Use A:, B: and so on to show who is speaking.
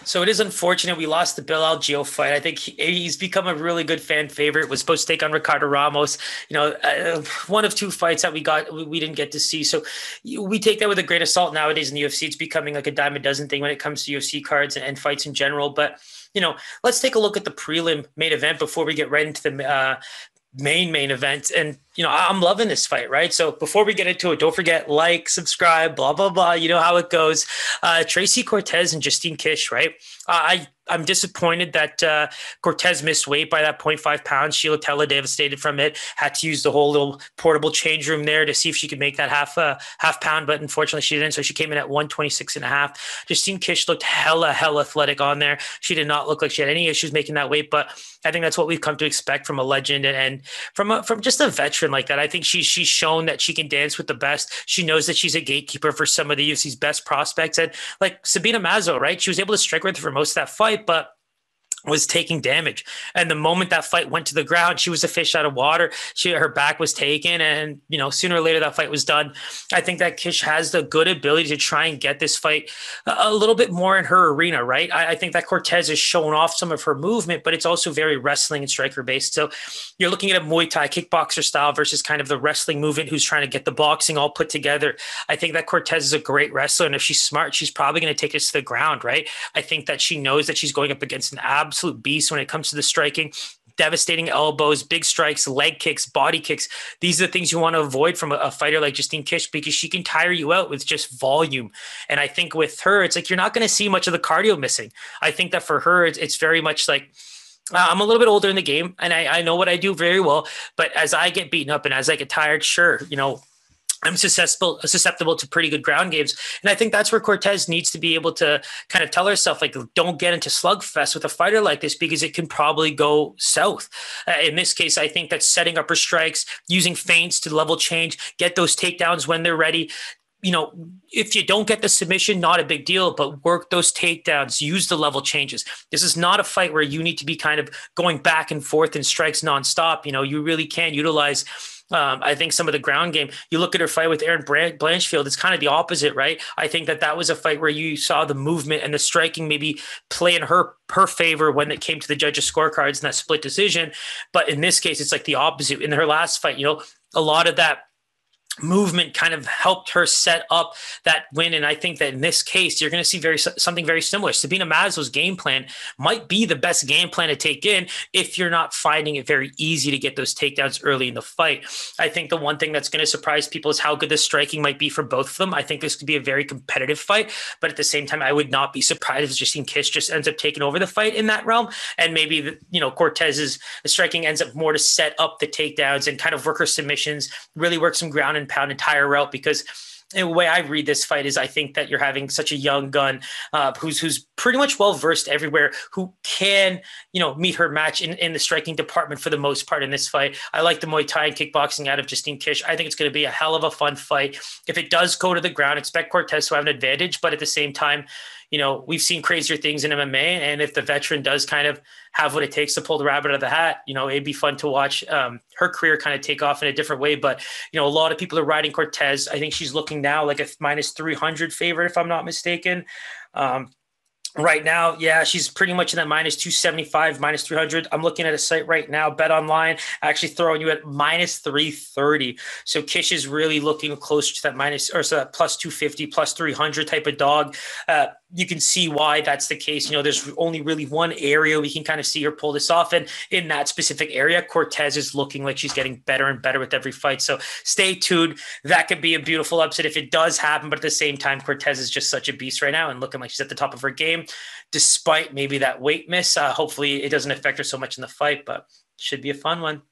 A: So it is unfortunate we lost the Bill Algeo fight. I think he's become a really good fan favorite. Was supposed to take on Ricardo Ramos. One of two fights that we didn't get to see. So we take that with a grain of salt nowadays in the UFC. It's becoming like a dime a dozen thing when it comes to UFC cards and fights in general. But let's take a look at the prelim main event before we get right into the main event. And I'm loving this fight, right? So before we get into it, don't forget, like, subscribe, blah blah blah. You know how it goes. Tracy Cortez and Justine Kish, right? I'm disappointed that Cortez missed weight by that 0.5 pounds. Sheila Tella devastated from it. Had to use the whole little portable change room there to see if she could make that half pound, but unfortunately she didn't. So she came in at 126 and a half. Justine Kish looked hella athletic on there. She did not look like she had any issues making that weight, but I think that's what we've come to expect from a legend and from just a veteran like that. I think she's shown that she can dance with the best. She knows that she's a gatekeeper for some of the UFC's best prospects. And like Sabina Mazo, right? She was able to strike with her for most of that fight, but was taking damage. And the moment that fight went to the ground, she was a fish out of water. Her back was taken. And, sooner or later that fight was done. I think that Kish has the good ability to try and get this fight a little bit more in her arena, right? I think that Cortez has shown off some of her movement, but it's also very wrestling and striker based. So you're looking at a Muay Thai kickboxer style versus kind of the wrestling movement who's trying to get the boxing all put together. I think that Cortez is a great wrestler. And if she's smart, she's probably going to take us to the ground, right? I think that she knows that she's going up against an absolute beast when it comes to the striking. Devastating elbows, big strikes, leg kicks, body kicks. These are the things you want to avoid from a fighter like Justine Kish because she can tire you out with just volume. And I think with her, it's like you're not going to see much of the cardio missing. I think that for her, it's very much like I'm a little bit older in the game and I know what I do very well. But as I get beaten up and as I get tired, sure, I'm susceptible to pretty good ground games. And I think that's where Cortez needs to be able to kind of tell herself, like, don't get into slugfest with a fighter like this because it can probably go south. In this case, I think that setting up her strikes, using feints to level change, get those takedowns when they're ready. If you don't get the submission, not a big deal, but work those takedowns, use the level changes. This is not a fight where you need to be kind of going back and forth in strikes nonstop. You really can utilize I think some of the ground game. You look at her fight with Erin Blanchfield, it's kind of the opposite, right? I think that was a fight where you saw the movement and the striking maybe play in her favor when it came to the judges' scorecards and that split decision. But in this case, it's like the opposite. In her last fight, a lot of that movement kind of helped her set up that win. And I think that in this case, you're going to see something very similar. Sabina Mazo's game plan might be the best game plan to take in if you're not finding it very easy to get those takedowns early in the fight. I think the one thing that's going to surprise people is how good the striking might be for both of them. I think this could be a very competitive fight, but at the same time, I would not be surprised if Justine Kish just ends up taking over the fight in that realm. And maybe, Cortez's striking ends up more to set up the takedowns and kind of work her submissions, really work some ground and pound entire route because the way I read this fight is I think that you're having such a young gun who's pretty much well-versed everywhere, who can, meet her match in the striking department for the most part in this fight. I like the Muay Thai and kickboxing out of Justine Kish. I think it's going to be a hell of a fun fight. If it does go to the ground, expect Cortez to have an advantage, but at the same time, we've seen crazier things in MMA. And if the veteran does kind of have what it takes to pull the rabbit out of the hat, it'd be fun to watch her career kind of take off in a different way. But, a lot of people are riding Cortez. I think she's looking now like a minus 300 favorite, if I'm not mistaken. Right now, yeah, she's pretty much in that minus 275, minus 300. I'm looking at a site right now, Bet Online, actually throwing you at minus 330. So Kish is really looking closer to that that plus 250, plus 300 type of dog. You can see why that's the case. There's only really one area we can kind of see her pull this off. And in that specific area, Cortez is looking like she's getting better and better with every fight. So stay tuned. That could be a beautiful upset if it does happen. But at the same time, Cortez is just such a beast right now and looking like she's at the top of her game, despite maybe that weight miss. Hopefully it doesn't affect her so much in the fight, but should be a fun one.